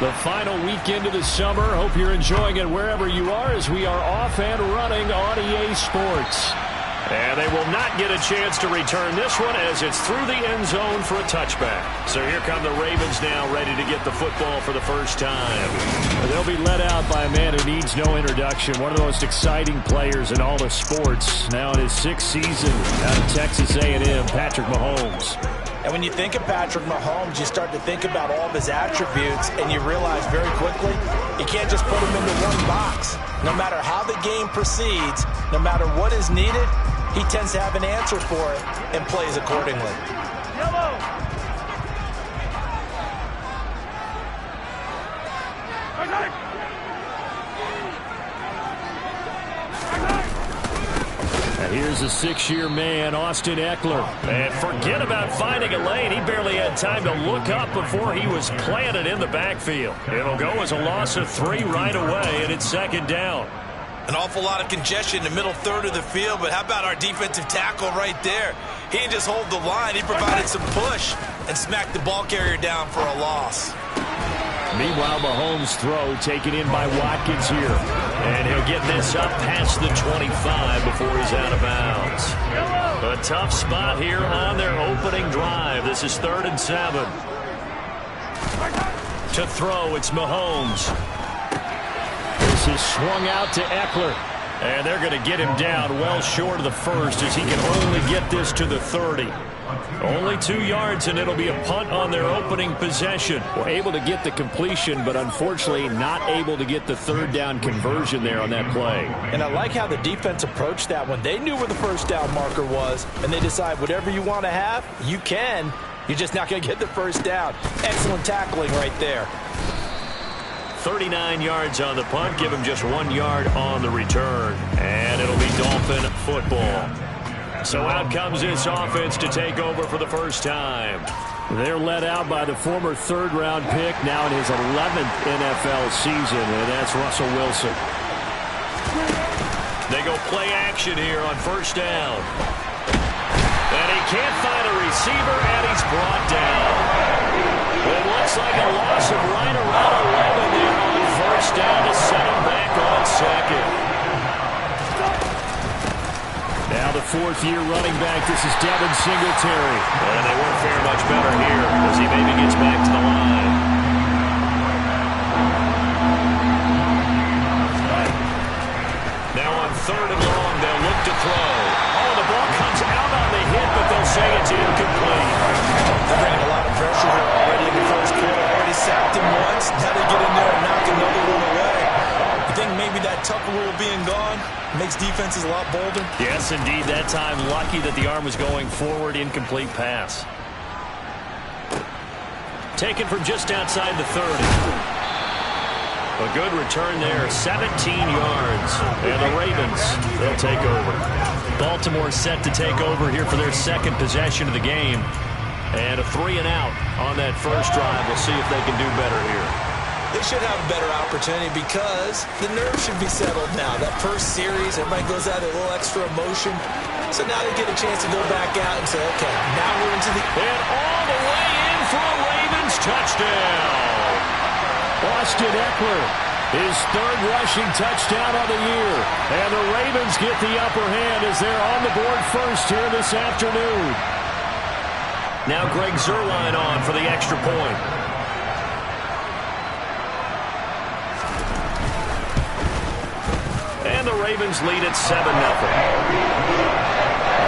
The final weekend of the summer. Hope you're enjoying it wherever you are as we are off and running on EA Sports. And they will not get a chance to return this one as it's through the end zone for a touchback. So here come the Ravens now ready to get the football for the first time. They'll be led out by a man who needs no introduction. One of the most exciting players in all of sports. Now in his 6th season out of Texas A&M, Patrick Mahomes. And when you think of Patrick Mahomes, you start to think about all of his attributes, and you realize very quickly you can't just put him into one box. No matter how the game proceeds, no matter what is needed, he tends to have an answer for it and plays accordingly. Yellow. And here's a 6-year man, Austin Eckler. And forget about finding a lane. He barely had time to look up before he was planted in the backfield. It'll go as a loss of 3 right away, and it's 2nd down. An awful lot of congestion in the middle third of the field, but how about our defensive tackle right there? He didn't just hold the line. He provided some push and smacked the ball carrier down for a loss. Meanwhile, Mahomes' throw taken in by Watkins here. And he'll get this up past the 25 before he's out of bounds. A tough spot here on their opening drive. This is 3rd and 7. To throw, it's Mahomes. This is swung out to Eckler. And they're going to get him down well short of the first as he can only get this to the 30. Only 2 yards, and it'll be a punt on their opening possession. We're able to get the completion, but unfortunately not able to get the 3rd down conversion there on that play. And I like how the defense approached that one. They knew where the 1st down marker was, and they decide whatever you want to have, you can. You're just not going to get the 1st down. Excellent tackling right there. 39 yards on the punt, give him just 1 yard on the return. And it'll be Dolphin football. So out comes this offense to take over for the first time. They're led out by the former 3rd-round pick, now in his 11th NFL season, and that's Russell Wilson. They go play action here on 1st down. And he can't find a receiver, and he's brought down. It looks like a loss of right around 11 there on 1st down to set him back on 2nd. Now the 4th-year running back, this is Devin Singletary. And they won't fare much better here as he maybe gets back to the line. Now on 3rd and long, they'll look to throw. Oh, the ball comes out on the hit, but they'll say it's incomplete. They're bringing a lot of pressure here already in the 1st quarter. Already sacked him once. Now they get in there and knock another one away. You think maybe that tough rule being gone makes defenses a lot bolder? Yes, indeed. That time, lucky that the arm was going forward. Incomplete pass. Taken from just outside the 30. A good return there, 17 yards. And the Ravens, they'll take over. Baltimore set to take over here for their 2nd possession of the game. And a 3-and-out on that 1st drive. We'll see if they can do better here. They should have a better opportunity because the nerves should be settled now. That first series, everybody goes out a little extra emotion. So now they get a chance to go back out and say, okay, now we're into the... And all the way in for a Ravens touchdown. Austin Eckler, his 3rd rushing touchdown of the year. And the Ravens get the upper hand as they're on the board first here this afternoon. Now Greg Zuerlein on for the extra point. And the Ravens lead at 7-0.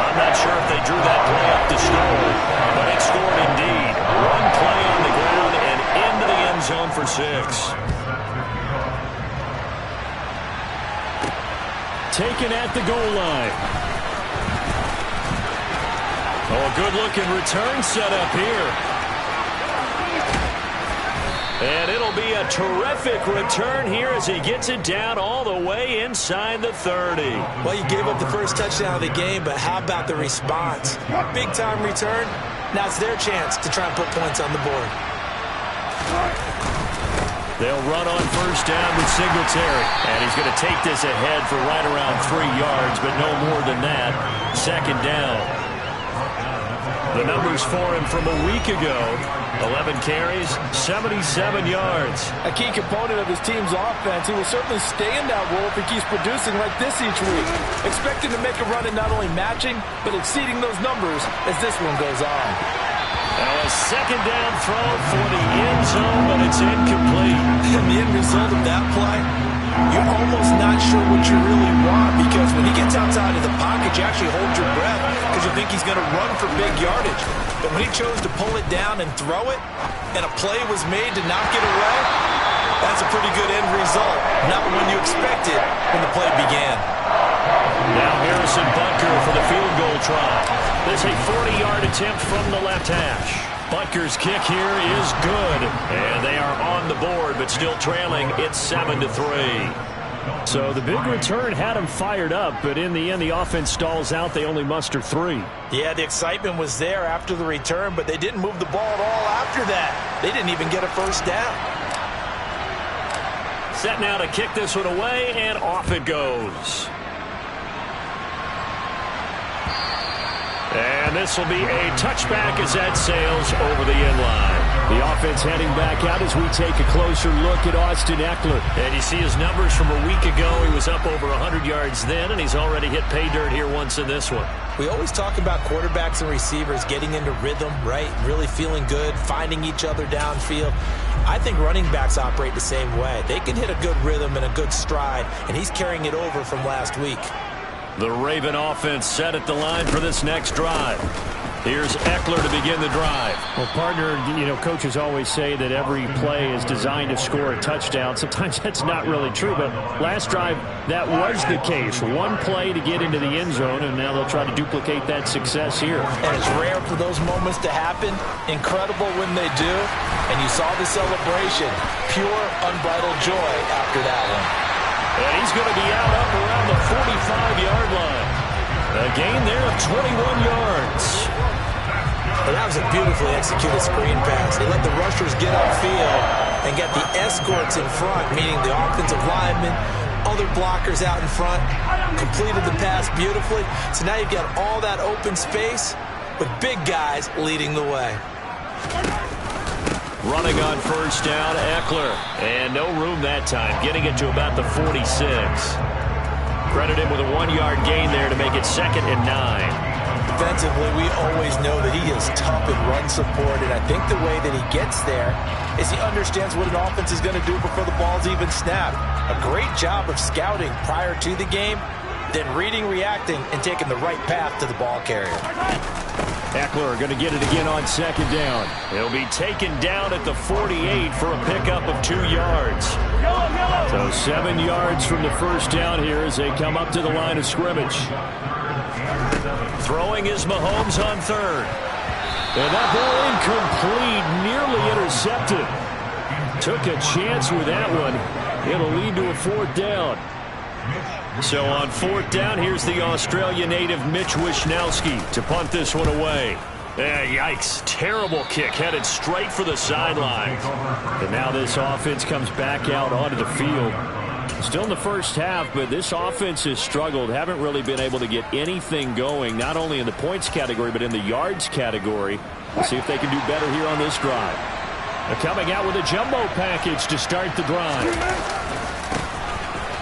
I'm not sure if they drew that play up to score, but it scored indeed. 1 play on the ground and into the end zone for 6. Taken at the goal line. Oh, a good-looking return set up here. And it'll be a terrific return here as he gets it down all the way inside the 30. Well, you gave up the 1st touchdown of the game, but how about the response? Big-time return. Now it's their chance to try and put points on the board. They'll run on 1st down with Singletary. And he's going to take this ahead for right around 3 yards, but no more than that. 2nd down. The numbers for him from a week ago: 11 carries, 77 yards. A key component of his team's offense. He will certainly stay in that role if he keeps producing like this each week. Expect him to make a run at not only matching, but exceeding those numbers as this one goes on. Now a second down throw for the end zone, but it's incomplete. And the end result of that play, you're almost not sure what you really want, because when he gets outside of the pocket, you actually hold your breath because you think he's going to run for big yardage. But when he chose to pull it down and throw it, and a play was made to knock it away, that's a pretty good end result. Not when you expected when the play began. Now Harrison Butker for the field goal try. This is a 40-yard attempt from the left hash. Butker's kick here is good, and they are on the board, but still trailing. It's 7-3. So the big return had him fired up, but in the end, the offense stalls out. They only muster 3. Yeah, the excitement was there after the return, but they didn't move the ball at all after that. They didn't even get a first down. Set now to kick this one away, and off it goes. And this will be a touchback as that sails over the end line. The offense heading back out as we take a closer look at Austin Ekeler. And you see his numbers from a week ago. He was up over 100 yards then, and he's already hit pay dirt here once in this one. We always talk about quarterbacks and receivers getting into rhythm, right? Really feeling good, finding each other downfield. I think running backs operate the same way. They can hit a good rhythm and a good stride, and he's carrying it over from last week. The Raven offense set at the line for this next drive. Here's Ekeler to begin the drive. Well, partner, coaches always say that every play is designed to score a touchdown. Sometimes that's not really true, but last drive, that was the case. One play to get into the end zone, and now they'll try to duplicate that success here. And it's rare for those moments to happen. Incredible when they do. And you saw the celebration. Pure, unbridled joy after that one. And he's going to be out up around the 45-yard line. A gain there of 21 yards. Well, that was a beautifully executed screen pass. They let the rushers get upfield and get the escorts in front, meaning the offensive linemen, other blockers out in front, completed the pass beautifully. So now you've got all that open space with big guys leading the way. Running on first down, Ekeler. And no room that time, getting it to about the 46. Credit him with a 1-yard gain there to make it 2nd and 9. Defensively, we always know that he is tough in run support, and I think the way that he gets there is he understands what an offense is going to do before the ball's even snapped. A great job of scouting prior to the game, then reading, reacting, and taking the right path to the ball carrier. Ekeler going to get it again on 2nd down. He'll be taken down at the 48 for a pickup of 2 yards. So 7 yards from the first down here as they come up to the line of scrimmage. Throwing is Mahomes on 3rd. And that ball incomplete, nearly intercepted. Took a chance with that one. It'll lead to a 4th down. So on 4th down, here's the Australia native Mitch Wishnowsky to punt this one away. Yikes. Terrible kick headed straight for the sideline. And now this offense comes back out onto the field. Still in the first half, but this offense has struggled. Haven't really been able to get anything going, not only in the points category, but in the yards category. We'll see if they can do better here on this drive. They're coming out with a jumbo package to start the drive.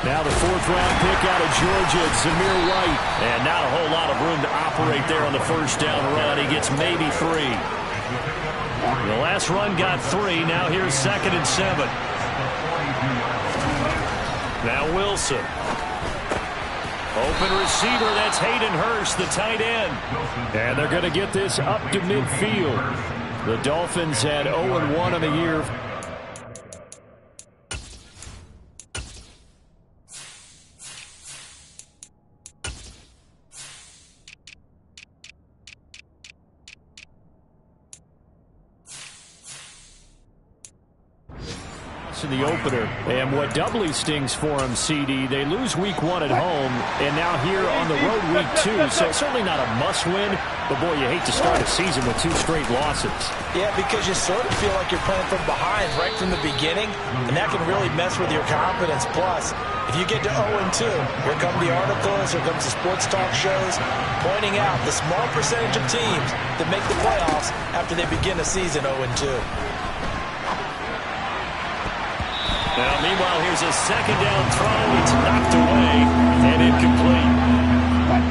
Now the 4th-round pick out of Georgia, Zamir White. And not a whole lot of room to operate there on the first down run. He gets maybe 3. The last run got 3. Now here's 2nd and 7. Now Wilson. Open receiver, that's Hayden Hurst, the tight end. And they're going to get this up to midfield. The Dolphins had 0-1 on the year. loss in the opener. And what doubly stings for them, CD, they lose week 1 at home, and now here on the road week 2. So it's certainly not a must-win, but boy, you hate to start a season with 2 straight losses. Yeah, because you sort of feel like you're playing from behind right from the beginning, and that can really mess with your confidence. Plus, if you get to 0-2, here come the articles, here comes the sports talk shows, pointing out the small percentage of teams that make the playoffs after they begin a season 0-2. Now, meanwhile, here's a second down throw. It's knocked away and incomplete.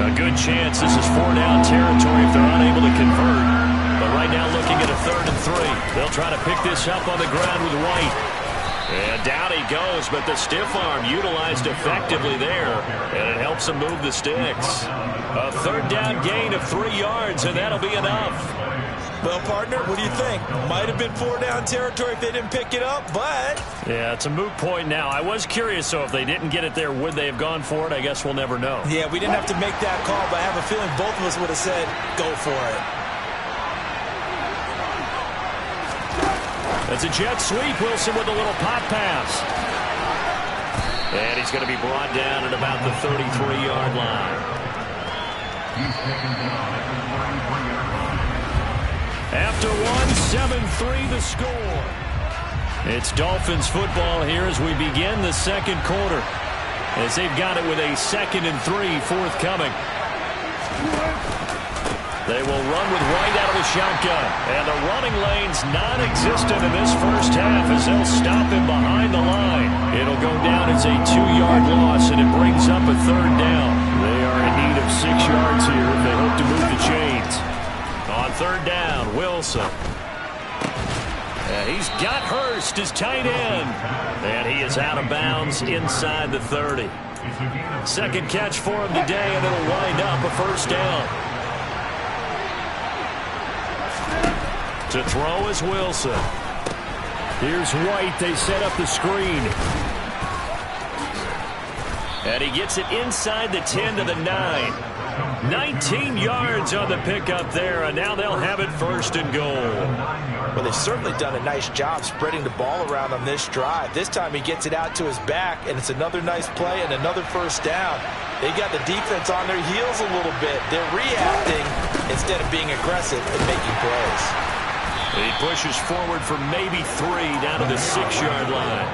A good chance this is 4-down territory if they're unable to convert. But right now looking at a 3rd and 3. They'll try to pick this up on the ground with White. And down he goes, but the stiff arm utilized effectively there, and it helps him move the sticks. A 3rd down gain of 3 yards, and that'll be enough. Well, partner, what do you think? Might have been 4-down territory if they didn't pick it up, but... Yeah, it's a moot point now. I was curious, so if they didn't get it there, would they have gone for it? I guess we'll never know. Yeah, we didn't have to make that call, but I have a feeling both of us would have said, go for it. It's a jet sweep. Wilson with a little pop pass. And he's going to be brought down at about the 33-yard line. After 7-3 the score. It's Dolphins football here as we begin the second quarter, as they've got it with a 2nd and 3 forthcoming. They will run with White out of the shotgun. And the running lane's non-existent in this first half as they'll stop him behind the line. It'll go down as a 2-yard loss, and it brings up a 3rd down. They are in need of 6 yards here if they hope to move the chains. On 3rd down, Wilson. He's got Hurst, his tight end. And he is out of bounds inside the 30. Second catch for him today, and it'll wind up a 1st down. To throw is Wilson. Here's White. They set up the screen. And he gets it inside the 10 to the 9. 19 yards on the pickup there, and now they'll have it 1st and goal. Well, they've certainly done a nice job spreading the ball around on this drive. This time he gets it out to his back, and it's another nice play and another 1st down. They got the defense on their heels a little bit. They're reacting instead of being aggressive and making plays. He pushes forward for maybe 3 down to the 6-yard line.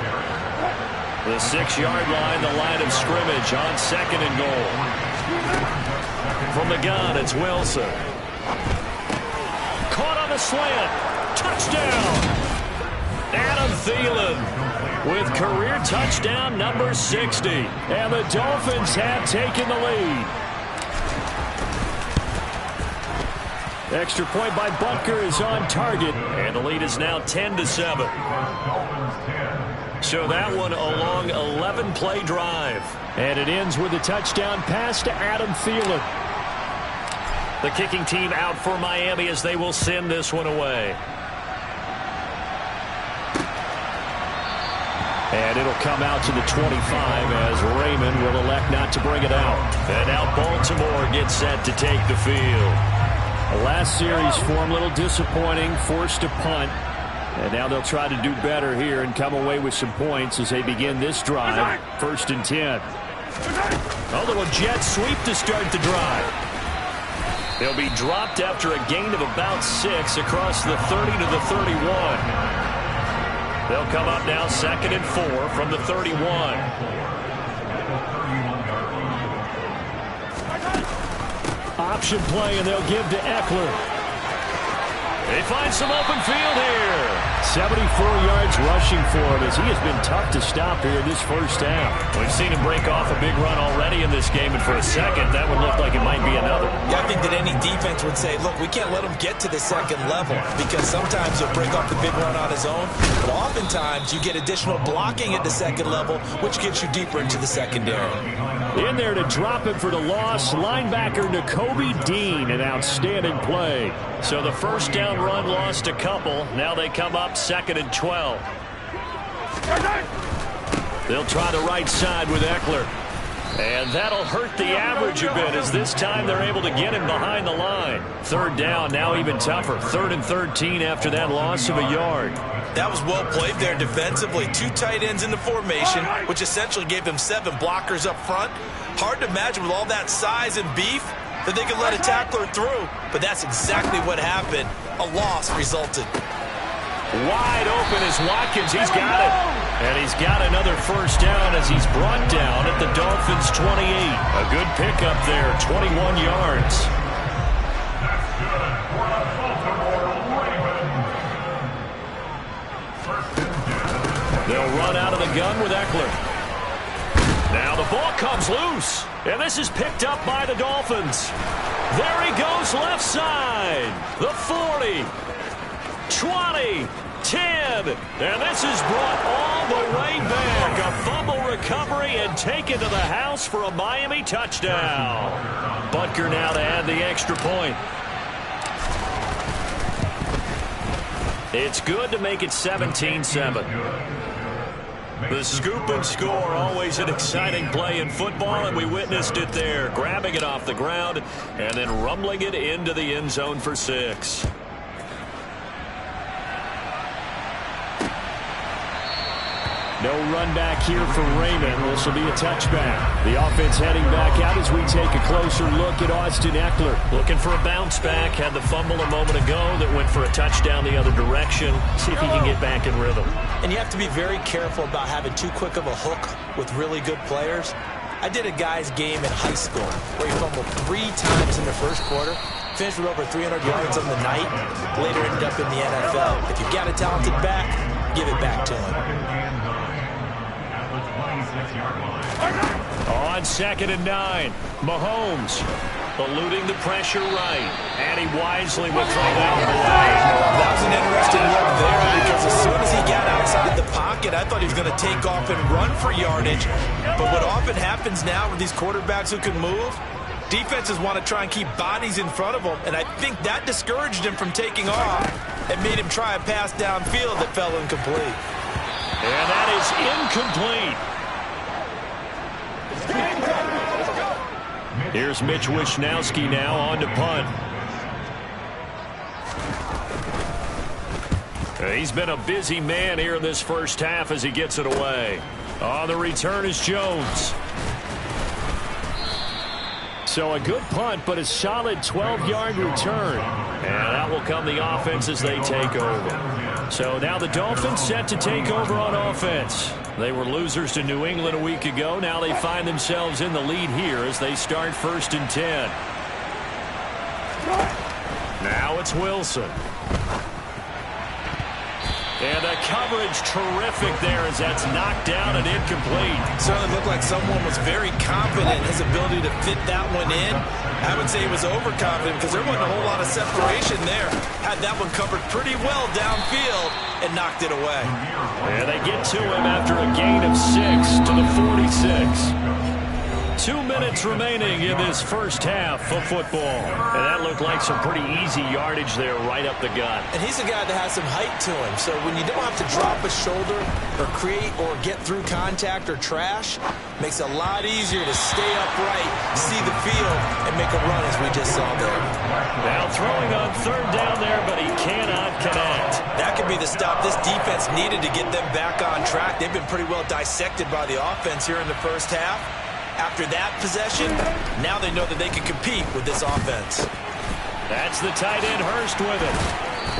The 6-yard line, the line of scrimmage on 2nd and goal. From the gun, it's Wilson. Caught on the slant. Touchdown. Adam Thielen with career touchdown number 60. And the Dolphins have taken the lead. Extra point by Butker is on target, and the lead is now 10-7. So that one a long 11-play drive. And it ends with a touchdown pass to Adam Thielen. The kicking team out for Miami as they will send this one away. And it'll come out to the 25 as Raymond will elect not to bring it out. And now Baltimore gets set to take the field. The last series for him, a little disappointing, forced to punt. And now they'll try to do better here and come away with some points as they begin this drive. 1st and 10. A little jet sweep to start the drive. They'll be dropped after a gain of about 6 across the 30 to the 31. They'll come up now 2nd and 4 from the 31. Option play, and they'll give to Eckler. They find some open field here. 74 yards rushing for him as he has been tough to stop here in this first half. We've seen him break off a big run already in this game, and for a second, that would look like it might be another. Yeah, I think that any defense would say, look, we can't let him get to the 2nd level because sometimes he'll break off the big run on his own, but oftentimes you get additional blocking at the 2nd level, which gets you deeper into the secondary. In there to drop him for the loss, linebacker Nakobe Dean, an outstanding play. So the 1st down run lost a couple. Now they come up 2nd and 12. They'll try the right side with Eckler. And that'll hurt the average a bit, as this time they're able to get him behind the line. Third down, now even tougher. 3rd and 13 after that loss of a yard. That was well played there defensively. 2 tight ends in the formation, which essentially gave them 7 blockers up front. Hard to imagine with all that size and beef that they could let a tackler through. But that's exactly what happened. A loss resulted. Wide open is Watkins. He's got it. And he's got another first down as he's brought down at the Dolphins' 28. A good pickup there, 21 yards. They'll run out of the gun with Eckler. Now the ball comes loose. And this is picked up by the Dolphins. There he goes left side. The 40. 20, 10, and this is brought all the way back. A fumble recovery and taken to the house for a Miami touchdown. Butker now to add the extra point. It's good to make it 17-7. The scoop and score, always an exciting play in football, and we witnessed it there. Grabbing it off the ground and then rumbling it into the end zone for 6. No run back here for Raymond. This will be a touchback. The offense heading back out as we take a closer look at Austin Eckler. Looking for a bounce back. Had the fumble a moment ago that went for a touchdown the other direction. See if he can get back in rhythm. And you have to be very careful about having too quick of a hook with really good players. I did a guy's game in high school where he fumbled 3 times in the first quarter. Finished with over 300 yards on the night. Later ended up in the NFL. If you've got a talented back, give it back to him. On 2nd and 9, Mahomes eluding the pressure right, and he wisely will throw that one away. That was an interesting look there because as soon as he got outside the pocket, I thought he was going to take off and run for yardage. But what often happens now with these quarterbacks who can move, defenses want to try and keep bodies in front of them, and I think that discouraged him from taking off and made him try a pass downfield that fell incomplete. And that is incomplete. Here's Mitch Wishnowsky now on to punt. He's been a busy man here in this first half as he gets it away. On the return is Jones. So a good punt, but a solid 12-yard return. And that will come the offense as they take over. So now the Dolphins set to take over on offense. They were losers to New England a week ago. Now they find themselves in the lead here as they start 1st and 10. Now it's Wilson. And the coverage terrific there as that's knocked down and incomplete. Certainly looked like someone was very confident in his ability to fit that one in. I would say he was overconfident because there wasn't a whole lot of separation there. Had that one covered pretty well downfield and knocked it away. And they get to him after a gain of 6 to the 46. 2 minutes remaining in this first half of football. And that looked like some pretty easy yardage there right up the gut. And he's a guy that has some height to him. So when you don't have to drop a shoulder or create or get through contact or trash, makes it a lot easier to stay upright, see the field, and make a run as we just saw there. Now throwing on 3rd down there, but he cannot connect. That could be the stop this defense needed to get them back on track. They've been pretty well dissected by the offense here in the first half. After that possession, now they know that they can compete with this offense. That's the tight end Hurst with it.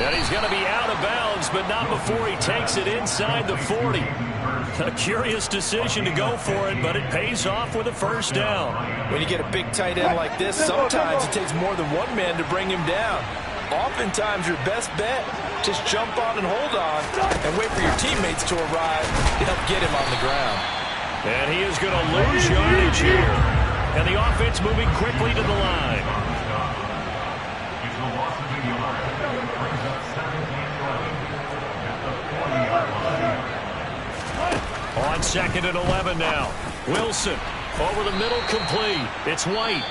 And he's going to be out of bounds, but not before he takes it inside the 40. A curious decision to go for it, but it pays off with a first down. When you get a big tight end like this, sometimes it takes more than one man to bring him down. Oftentimes, your best bet, just jump on and hold on and wait for your teammates to arrive to help get him on the ground. And he is going to lose yardage here. And the offense moving quickly to the line. On 2nd and 11 now. Wilson over the middle, complete. It's White.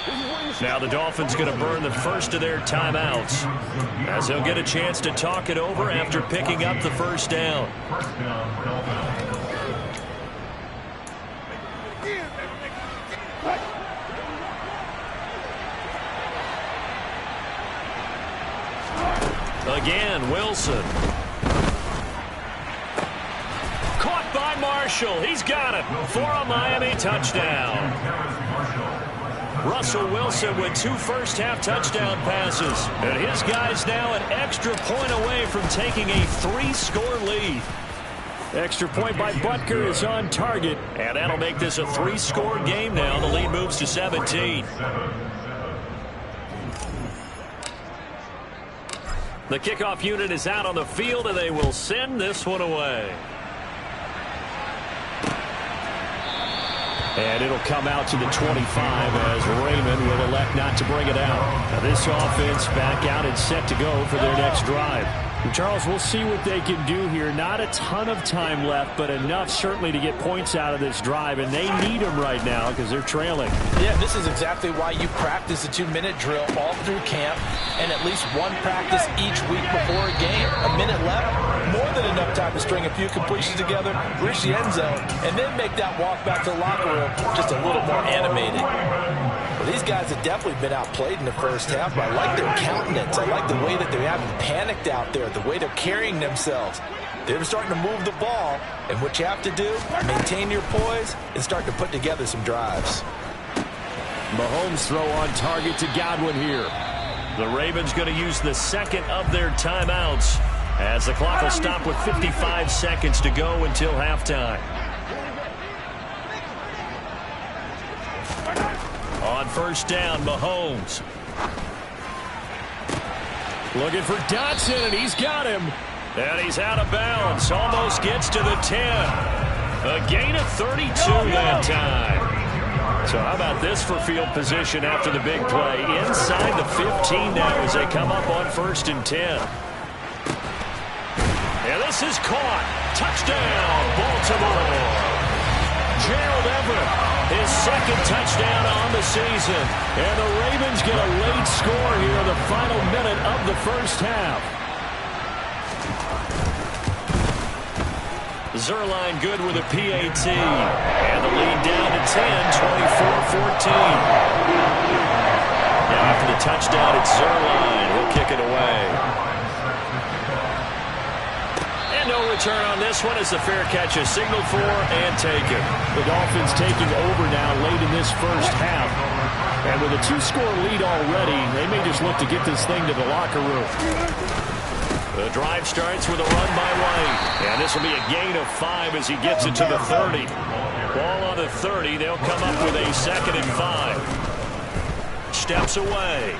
Now the Dolphins going to burn the first of their timeouts as they'll get a chance to talk it over after picking up the first down. Again, Wilson. Caught by Marshall. He's got it for a Miami touchdown. Russell Wilson with 2 first-half touchdown passes. And his guys now an extra point away from taking a 3-score lead. Extra point by Butker is on target. And that'll make this a 3-score game now. The lead moves to 17. The kickoff unit is out on the field, and they will send this one away. And it'll come out to the 25 as Raymond will elect not to bring it out. Now this offense back out and set to go for their next drive. And Charles, we'll see what they can do here. Not a ton of time left, but enough certainly to get points out of this drive. And they need them right now because they're trailing. Yeah, this is exactly why you practice a 2-minute drill all through camp and at least one practice each week before a game. A minute left, more than enough time to string a few completions together, reach the end zone, and then make that walk back to the locker room just a little more animated. Well, these guys have definitely been outplayed in the first half, but I like their countenance. I like the way that they haven't panicked out there, the way they're carrying themselves. They're starting to move the ball, and what you have to do, maintain your poise and start to put together some drives. Mahomes throw on target to Godwin here. The Ravens going to use the second of their timeouts as the clock will stop with 55 seconds to go until halftime. On first down, Mahomes. Looking for Dotson, and he's got him. And he's out of bounds. Almost gets to the 10. A gain of 32 that time. So how about this for field position after the big play? Inside the 15 now as they come up on first and 10. And this is caught. Touchdown, Baltimore. Gerald Everett, his second touchdown on the season. And the Ravens get a late score here in the final minute of the first half. Zerline good with a PAT. And the lead down to 10, 24-14. Now after the touchdown, it's Zerline. He'll kick it away. No return on this one as the fair catch is signaled for and taken. The Dolphins taking over now late in this first half. And with a 2-score lead already, they may just look to get this thing to the locker room. The drive starts with a run by White. And this will be a gain of 5 as he gets it to the 30. Ball on the 30. They'll come up with a 2nd and 5. Steps away.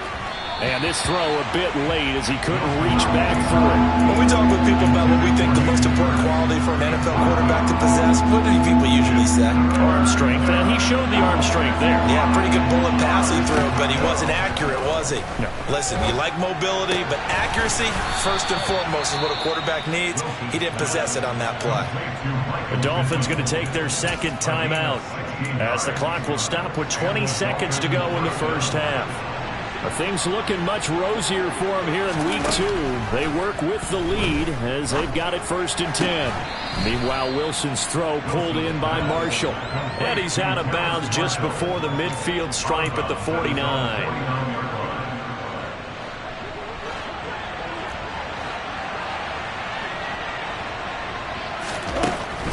And this throw a bit late as he couldn't reach back through it. When we talk with people about what we think the most important quality for an NFL quarterback to possess, what do people usually say? Arm strength, and he showed the arm strength there. Yeah, pretty good bullet pass he threw, but he wasn't accurate, was he? No. Listen, you like mobility, but accuracy, first and foremost, is what a quarterback needs. He didn't possess it on that play. The Dolphins going to take their second timeout as the clock will stop with 20 seconds to go in the first half. Things looking much rosier for them here in week 2. They work with the lead as they've got it first and 10. Meanwhile, Wilson's throw pulled in by Marshall. And he's out of bounds just before the midfield stripe at the 49.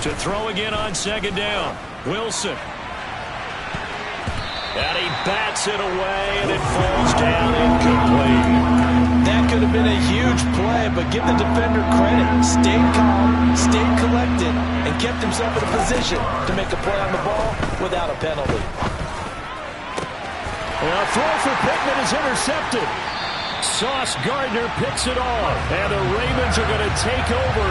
To throw again on second down. Wilson. And he bats it away, and it falls down incomplete. That could have been a huge play, but give the defender credit. Stayed calm, stayed collected, and kept himself in a position to make a play on the ball without a penalty. And a throw for Pittman is intercepted. Sauce Gardner picks it off, and the Ravens are going to take over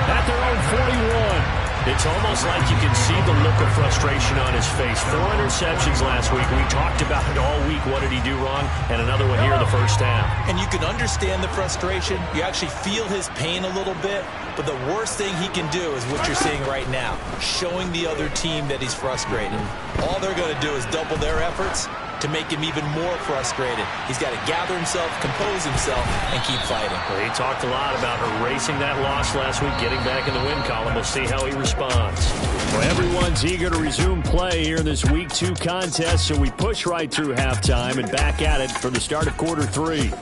at their own 41. It's almost like you can see the look of frustration on his face. 4 interceptions last week. We talked about it all week. What did he do wrong? And another one here in the first half. And you can understand the frustration. You actually feel his pain a little bit. But the worst thing he can do is what you're seeing right now, showing the other team that he's frustrated. All they're going to do is double their efforts to make him even more frustrated. He's got to gather himself, compose himself, and keep fighting. Well, he talked a lot about erasing that loss last week, getting back in the win column. We'll see how he responds. Well, everyone's eager to resume play here in this Week 2 contest, so we push right through halftime and back at it for the start of quarter 3.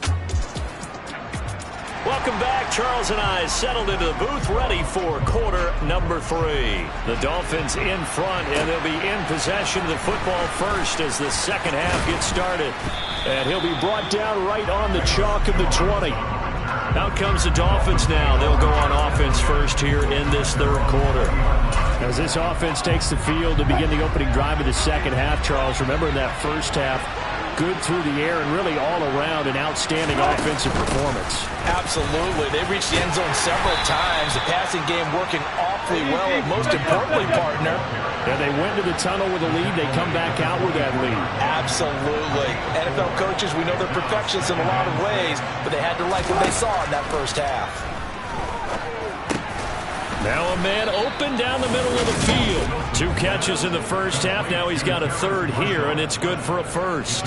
Well, Welcome back. Charles and I settled into the booth, ready for quarter number 3. The Dolphins in front, and they'll be in possession of the football first as the second half gets started. And he'll be brought down right on the chalk of the 20. Out comes the Dolphins now. They'll go on offense first here in this third quarter. As this offense takes the field to begin the opening drive of the second half, Charles, remember in that first half, good through the air and really all around an outstanding offensive performance. Absolutely. They reached the end zone several times. The passing game working awfully well. And most importantly, partner, and they went to the tunnel with a lead. They come back out with that lead. Absolutely. NFL coaches, we know they're perfectionists in a lot of ways, but they had to like what they saw in that first half. Now a man open down the middle of the field. 2 catches in the first half. Now he's got a third here, and it's good for a first.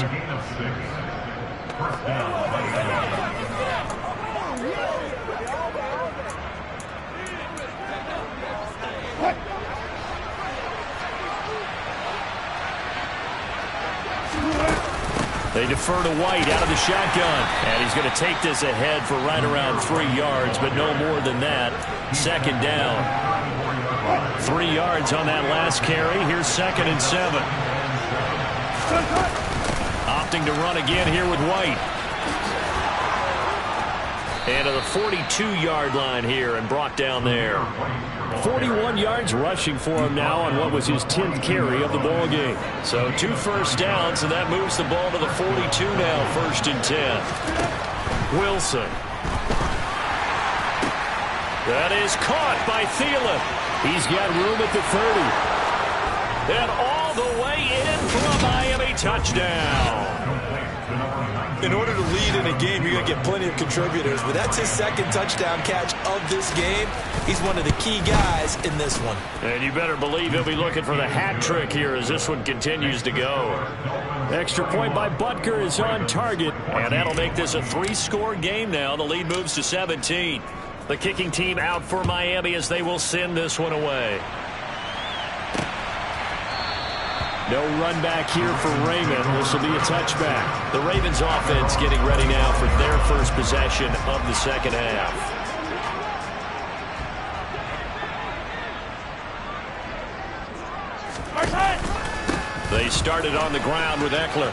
They defer to White out of the shotgun. And he's going to take this ahead for right around 3 yards, but no more than that. Second down. 3 yards on that last carry. Here's 2nd and 7. Opting to run again here with White. And to the 42-yard line here and brought down there. 41 yards rushing for him now on what was his 10th carry of the ball game. So 2 first downs, and that moves the ball to the 42 now, 1st and 10. Wilson. That is caught by Thielen. He's got room at the 30. And all the way in for a Miami touchdown. In order to lead in a game, you're going to get plenty of contributors, but that's his 2nd touchdown catch of this game. He's one of the key guys in this one. And you better believe he'll be looking for the hat trick here as this one continues to go. Extra point by Butker is on target. And that'll make this a 3-score game now. The lead moves to 17. The kicking team out for Miami as they will send this one away. No run back here for Raymond. This will be a touchback. The Ravens offense getting ready now for their first possession of the second half. They started on the ground with Eckler.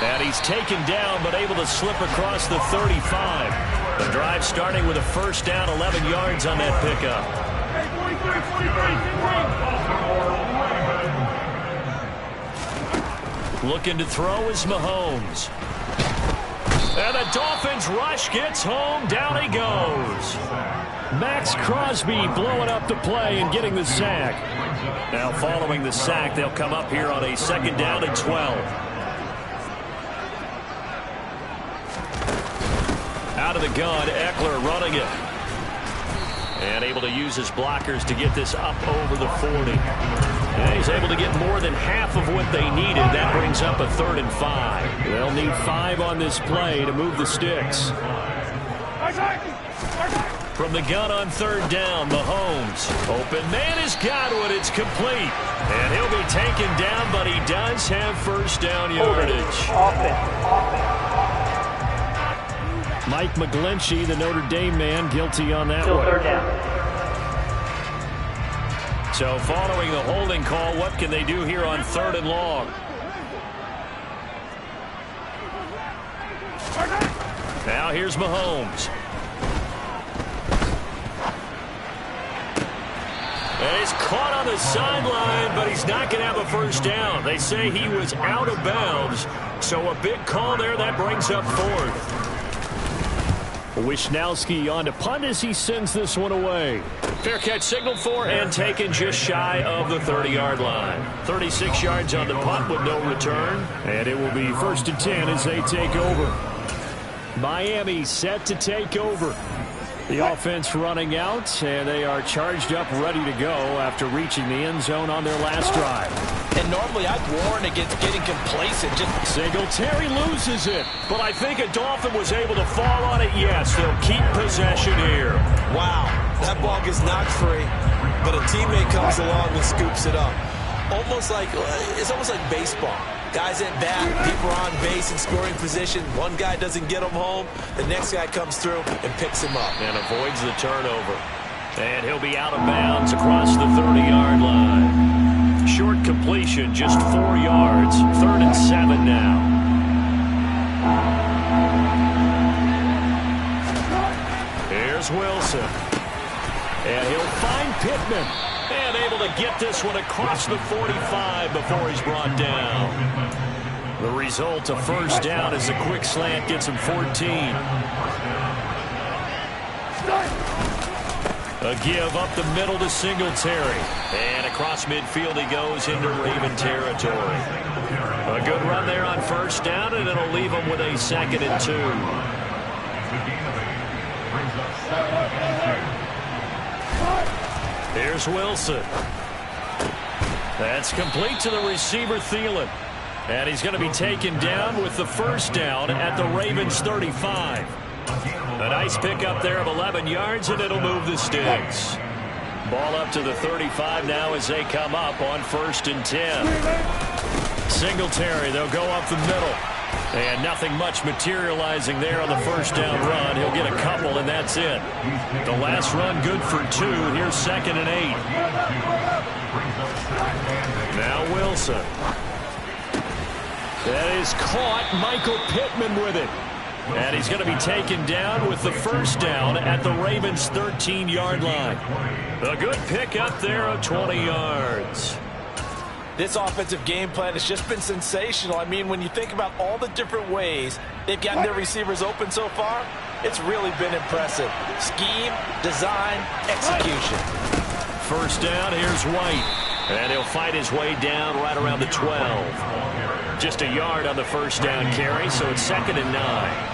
And he's taken down but able to slip across the 35. The drive starting with a first down, 11 yards on that pickup. Looking to throw is Mahomes. And the Dolphins rush gets home. Down he goes. Max Crosby blowing up the play and getting the sack. Now following the sack, they'll come up here on a 2nd down and 12. Out of the gun, Eckler running it. And able to use his blockers to get this up over the 40. And he's able to get more than half of what they needed. That brings up a 3rd and 5. They'll need 5 on this play to move the sticks. From the gun on 3rd down, Mahomes. Open man has got one. It's complete. And he'll be taken down, but he does have first down yardage. Mike McGlinchey, the Notre Dame man, guilty on that one. 3rd down. So following the holding call, what can they do here on 3rd and long? Now here's Mahomes. And he's caught on the sideline, but he's not going to have a first down. They say he was out of bounds. So a big call there. That brings up 4th. Wisnowski on to punt as he sends this one away. Fair catch signaled for and taken just shy of the 30-yard line. 36 yards on the punt with no return. And it will be 1st and 10 as they take over. Miami set to take over. The offense running out, and they are charged up, ready to go after reaching the end zone on their last drive. And normally I'd warn against getting complacent. Singletary loses it. But I think a Dolphin was able to fall on it. Yes, they'll keep possession here. Wow, that ball gets knocked free, but a teammate comes along and scoops it up. It's almost like baseball. Guys at bat, people are on base in scoring position. One guy doesn't get him home. The next guy comes through and picks him up. And avoids the turnover. And he'll be out of bounds across the 30-yard line. Short completion, just 4 yards. 3rd and 7 now. Here's Wilson. And he'll find Pittman. And able to get this one across the 45 before he's brought down. The result, a first down as the quick slant gets him 14. A give up the middle to Singletary. And across midfield he goes into Raven territory. A good run there on first down, and it'll leave him with a 2nd and 2. Here's Wilson. That's complete to the receiver, Thielen. And he's going to be taken down with the first down at the Ravens 35. A nice pickup there of 11 yards, and it'll move the sticks. Ball up to the 35 now as they come up on 1st and 10. Singletary, they'll go up the middle. And nothing much materializing there on the first down run. He'll get a couple, and that's it. The last run good for 2. Here's 2nd and 8. Now Wilson. That is caught. Michael Pittman with it. And he's going to be taken down with the first down at the Ravens' 13-yard line. A good pickup there of 20 yards. This offensive game plan has just been sensational. I mean, when you think about all the different ways they've gotten their receivers open so far, it's really been impressive. Scheme, design, execution. First down, here's White. And he'll fight his way down right around the 12. Just a yard on the first down carry, so it's 2nd and 9.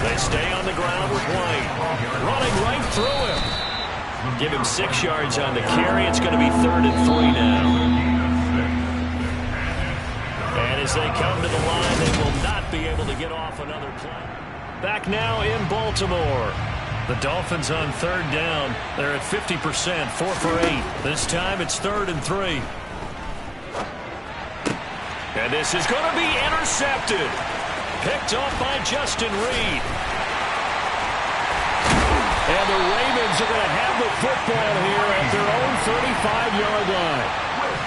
They stay on the ground with White. Running right through him. Give him 6 yards on the carry. It's going to be 3rd and 3 now. And as they come to the line, they will not be able to get off another play. Back now in Baltimore. The Dolphins on 3rd down. They're at 50%, 4 for 8. This time it's 3rd and 3. And this is going to be intercepted. Picked off by Justin Reed. And the Ravens are going to have the football here at their own 35-yard line.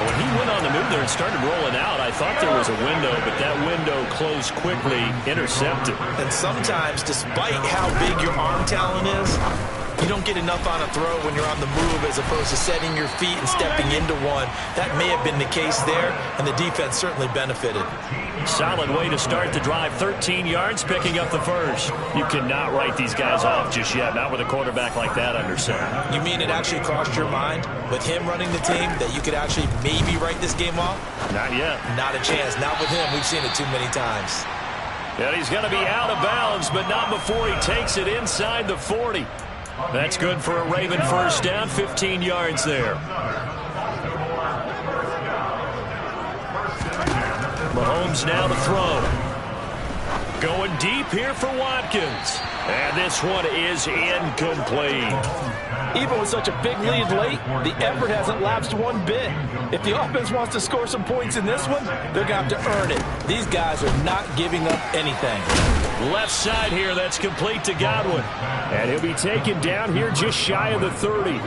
When he went on the move there and started rolling out, I thought there was a window, but that window closed quickly, intercepted. And sometimes, despite how big your arm talent is, you don't get enough on a throw when you're on the move as opposed to setting your feet and stepping into one. That may have been the case there, and the defense certainly benefited. Solid way to start the drive. 13 yards, picking up the first. You cannot write these guys off just yet, not with a quarterback like that under center. You mean it actually crossed your mind, with him running the team, that you could actually maybe write this game off? Not yet. Not a chance. Not with him. We've seen it too many times. And he's going to be out of bounds, but not before he takes it inside the 40. That's good for a Raven first down, 15 yards there. Mahomes now to throw. Going deep here for Watkins. And this one is incomplete. Even with such a big lead late, the effort hasn't lapsed one bit. If the offense wants to score some points in this one, they're going to have to earn it. These guys are not giving up anything. Left side here, that's complete to Godwin. And he'll be taken down here just shy of the 30.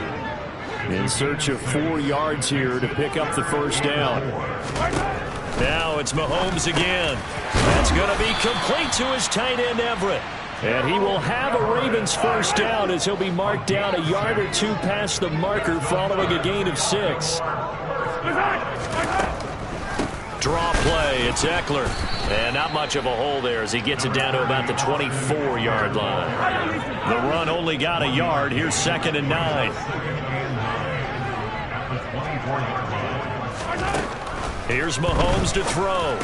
In search of 4 yards here to pick up the first down. Now it's Mahomes again. That's going to be complete to his tight end, Everett. And he will have a Ravens first down as he'll be marked down a yard or 2 past the marker following a gain of 6. Draw play, it's Eckler. And not much of a hole there as he gets it down to about the 24-yard line. The run only got a yard. Here's 2nd and 9. Here's Mahomes to throw.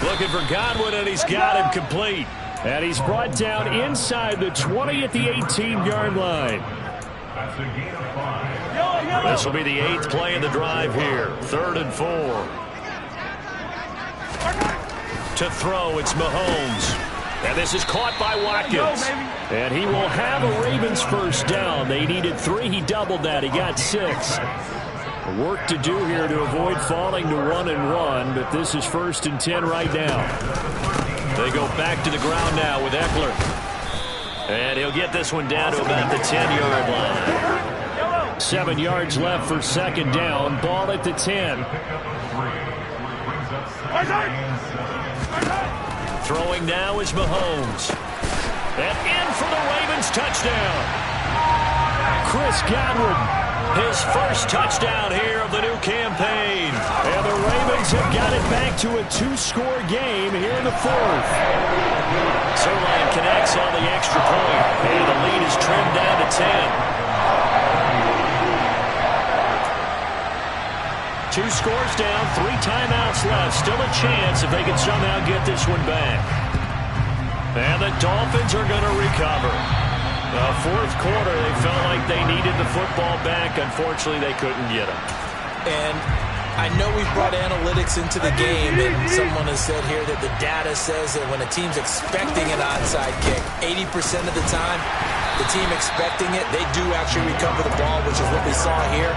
Looking for Godwin, and he's got him complete. And he's brought down inside the 20 at the 18-yard line. This will be the 8th play in the drive here. 3rd and 4. To throw, it's Mahomes. And this is caught by Watkins. And he will have a Ravens first down. They needed 3. He doubled that. He got 6. Work to do here to avoid falling to 1-1, but this is 1st and 10 right now. They go back to the ground now with Eckler. And he'll get this one down to about the 10-yard line. 7 yards left for 2nd down. Ball at the 10. Throwing now is Mahomes. And in for the Ravens touchdown. Chris Godwin. His first touchdown here of the new campaign. And the Ravens have got it back to a 2-score game here in the 4th. Sirline connects on the extra point. And the lead is trimmed down to 10. 2 scores down, 3 timeouts left. Still a chance if they can somehow get this one back. And the Dolphins are going to recover. Fourth quarter, they felt like they needed the football back. Unfortunately, they couldn't get it. And I know we've brought analytics into the game, and someone has said here that the data says that when a team's expecting an onside kick, 80% of the time, the team expecting it, they do actually recover the ball, which is what we saw here.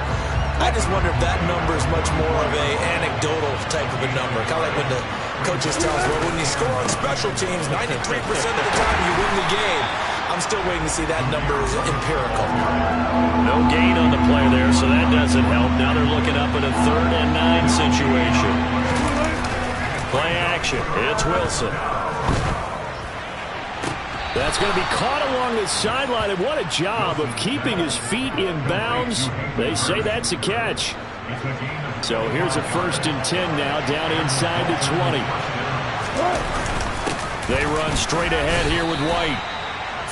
I just wonder if that number is much more of a anecdotal type of a number. Kind of like when the coaches tell us, well, when you score on special teams, 93% of the time you win the game. I'm still waiting to see that number is empirical. No gain on the play there, so that doesn't help. Now they're looking up at a 3rd and 9 situation. Play action. It's Wilson. That's going to be caught along the sideline, and what a job of keeping his feet in bounds. They say that's a catch. So here's a 1st and 10 now, down inside the 20. They run straight ahead here with White.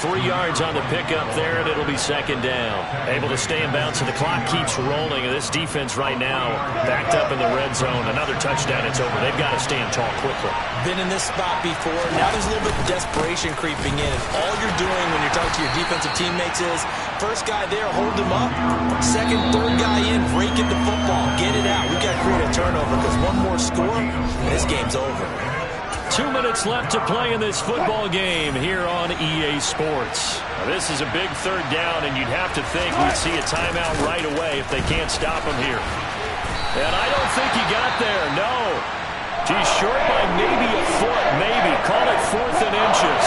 3 yards on the pickup there, and it'll be 2nd down. Able to stay in bounds, so the clock keeps rolling. And this defense right now backed up in the red zone. Another touchdown, it's over. They've got to stand tall quickly. Been in this spot before. Now there's a little bit of desperation creeping in. And all you're doing when you're talking to your defensive teammates is, first guy there, hold him up. 2nd, 3rd guy in, break it the football. Get it out. We've got to create a turnover because one more score, and this game's over. 2 minutes left to play in this football game here on EA Sports. Now, this is a big 3rd down, and you'd have to think we'd see a timeout right away if they can't stop him here. And I don't think he got there, no. He's short by maybe a foot, maybe. Call it 4th and inches.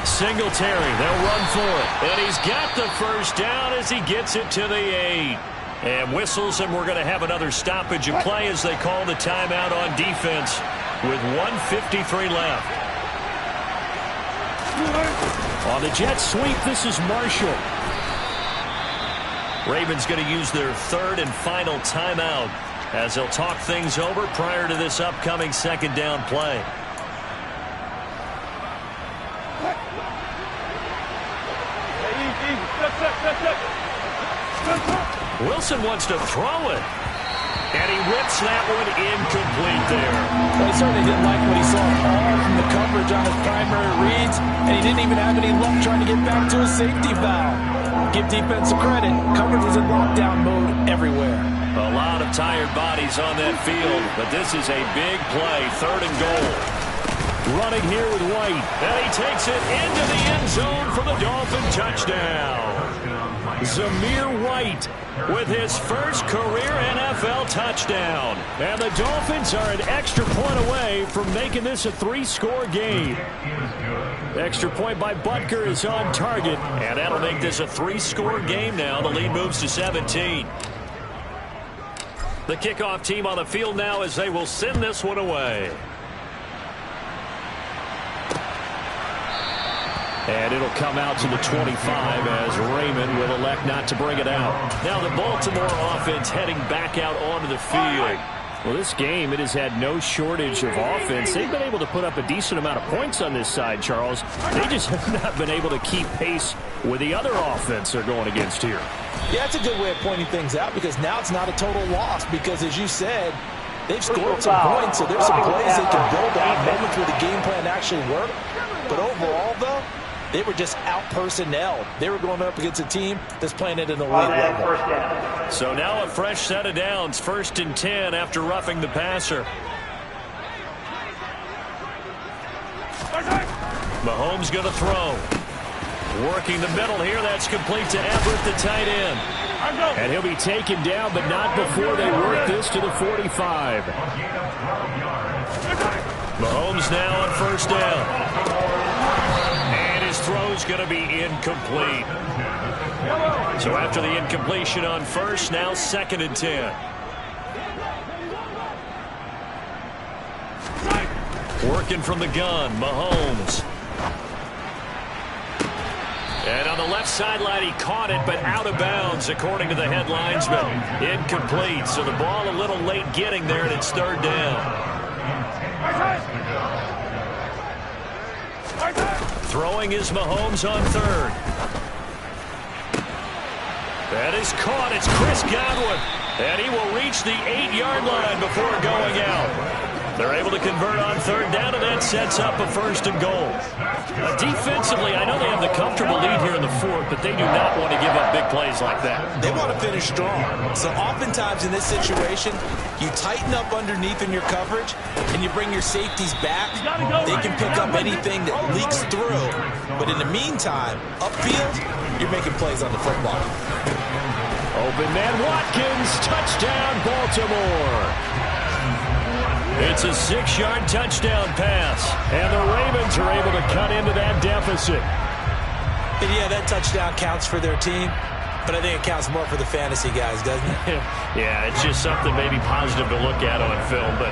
Singletary, they'll run for it. And he's got the first down as he gets it to the 8. And whistles, and we're going to have another stoppage of play as they call the timeout on defense with 1:53 left. On the jet sweep, this is Marshall. Ravens going to use their 3rd and final timeout as they'll talk things over prior to this upcoming 2nd down play. Wilson wants to throw it. And he whips that one incomplete there. Well, he certainly didn't like what he saw all from the coverage on his primary reads, and he didn't even have any luck trying to get back to a safety valve. Give defensive credit. Coverage was in lockdown mode everywhere. A lot of tired bodies on that field, but this is a big play, 3rd and goal. Running here with White, and he takes it into the end zone for the Dolphin touchdown. Zamir White with his first career NFL touchdown. And the Dolphins are an extra point away from making this a 3-score game. Extra point by Butker is on target, and that'll make this a 3-score game now. The lead moves to 17. The kickoff team on the field now as they will send this one away. And it'll come out to the 25 as Raymond will elect not to bring it out. Now the Baltimore offense heading back out onto the field. Well, this game, it has had no shortage of offense. They've been able to put up a decent amount of points on this side, Charles. They just have not been able to keep pace with the other offense they're going against here. Yeah, that's a good way of pointing things out because now it's not a total loss because, as you said, they've scored some points, so there's some plays they can build on, moments where the game plan actually worked. But overall, though, they were just out-personnel. They were going up against a team that's playing at an elite level. So now a fresh set of downs. 1st and 10 after roughing the passer. Mahomes going to throw. Working the middle here. That's complete to Everett, the tight end. And he'll be taken down, but not before they work this to the 45. Mahomes now on first down. And his throw's going to be incomplete. So after the incompletion on first, now 2nd and 10. Working from the gun, Mahomes. And on the left sideline, he caught it, but out of bounds, according to the head linesman. Incomplete, so the ball a little late getting there, and it's 3rd down. Throwing is Mahomes on 3rd. That is caught. It's Chris Godwin. And he will reach the 8-yard line before going out. They're able to convert on 3rd down, and that sets up a 1st and goal. Defensively, I know they have the comfortable lead here in the 4th, but they do not want to give up big plays like that. They want to finish strong. So oftentimes in this situation, you tighten up underneath in your coverage, and you bring your safeties back. They can pick up anything that leaks through. But in the meantime, upfield, you're making plays on the football. Open man Watkins, touchdown Baltimore. It's a 6-yard touchdown pass. And the Ravens are able to cut into that deficit. And yeah, that touchdown counts for their team, but I think it counts more for the fantasy guys, doesn't it? Yeah, it's just something maybe positive to look at on film, but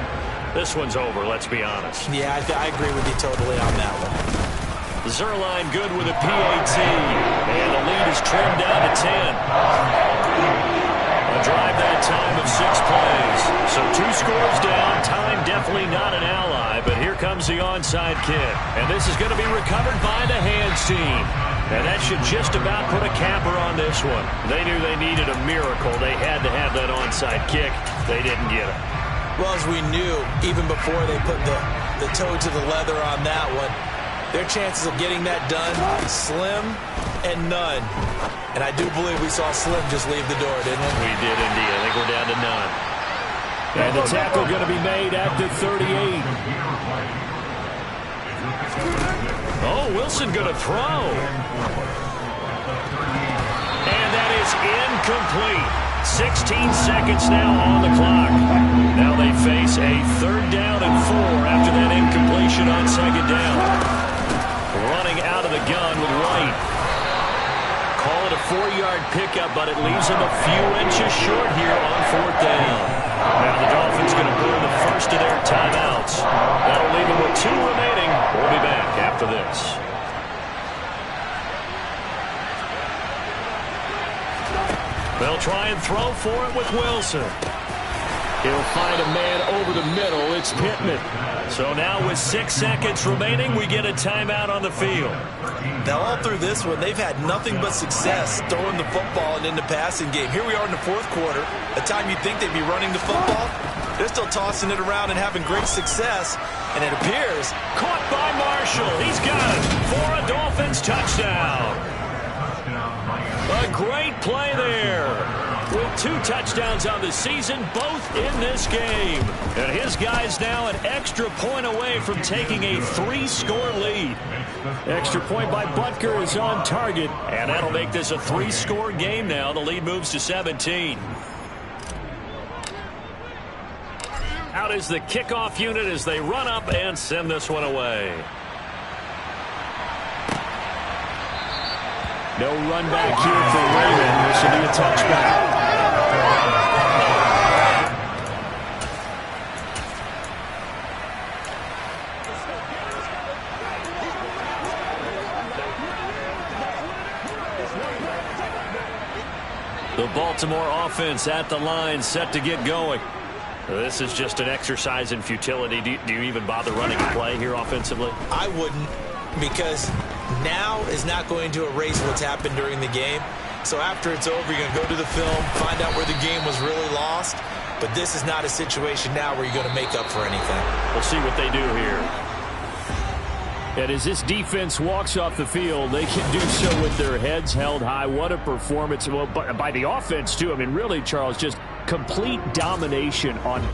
this one's over, let's be honest. Yeah, I agree with you totally on that one. Zerline good with a PAT, and the lead is trimmed down to 10. A drive that time of 6 plays. So 2 scores down. Time definitely not an ally, but here comes the onside kick. And this is going to be recovered by the hands team. And that should just about put a capper on this one. They knew they needed a miracle. They had to have that onside kick. They didn't get it. Well, as we knew, even before they put the toe to the leather on that one, their chances of getting that done, slim and none. And I do believe we saw Slim just leave the door, didn't we? We did indeed. I think we're down to none. And the tackle going to be made at the 38. Oh, Wilson going to throw. And that is incomplete. 16 seconds now on the clock. Now they face a 3rd down and 4 after that incompletion on 2nd down. Running out of the gun with White. Call it a 4-yard pickup, but it leaves him a few inches short here on 4th down. Now the Dolphins going to burn the first of their timeouts. That'll leave them with 2 remaining. We'll be back after this. They'll try and throw for it with Wilson. He'll find a man over the middle. It's Pittman. So now with 6 seconds remaining, we get a timeout on the field. Now all through this one, they've had nothing but success throwing the football and in the passing game. Here we are in the 4th quarter, a time you'd think they'd be running the football. They're still tossing it around and having great success, and it appears... Caught by Marshall. He's got it for a Dolphins touchdown. A great play there. With 2 touchdowns on the season, both in this game. And his guy's now an extra point away from taking a 3-score lead. Extra point by Butker is on target. And that'll make this a 3-score game now. The lead moves to 17. Out is the kickoff unit as they run up and send this one away. No run back here for Raymond. This will be a touchback. The Baltimore offense at the line, set to get going. This is just an exercise in futility. Do you even bother running a play here offensively? I wouldn't, because now is not going to erase what's happened during the game. So after it's over, you're going to go to the film, find out where the game was really lost. But this is not a situation now where you're going to make up for anything. We'll see what they do here. And as this defense walks off the field, they can do so with their heads held high. What a performance. Well, by the offense, too. I mean, really, Charles, just complete domination on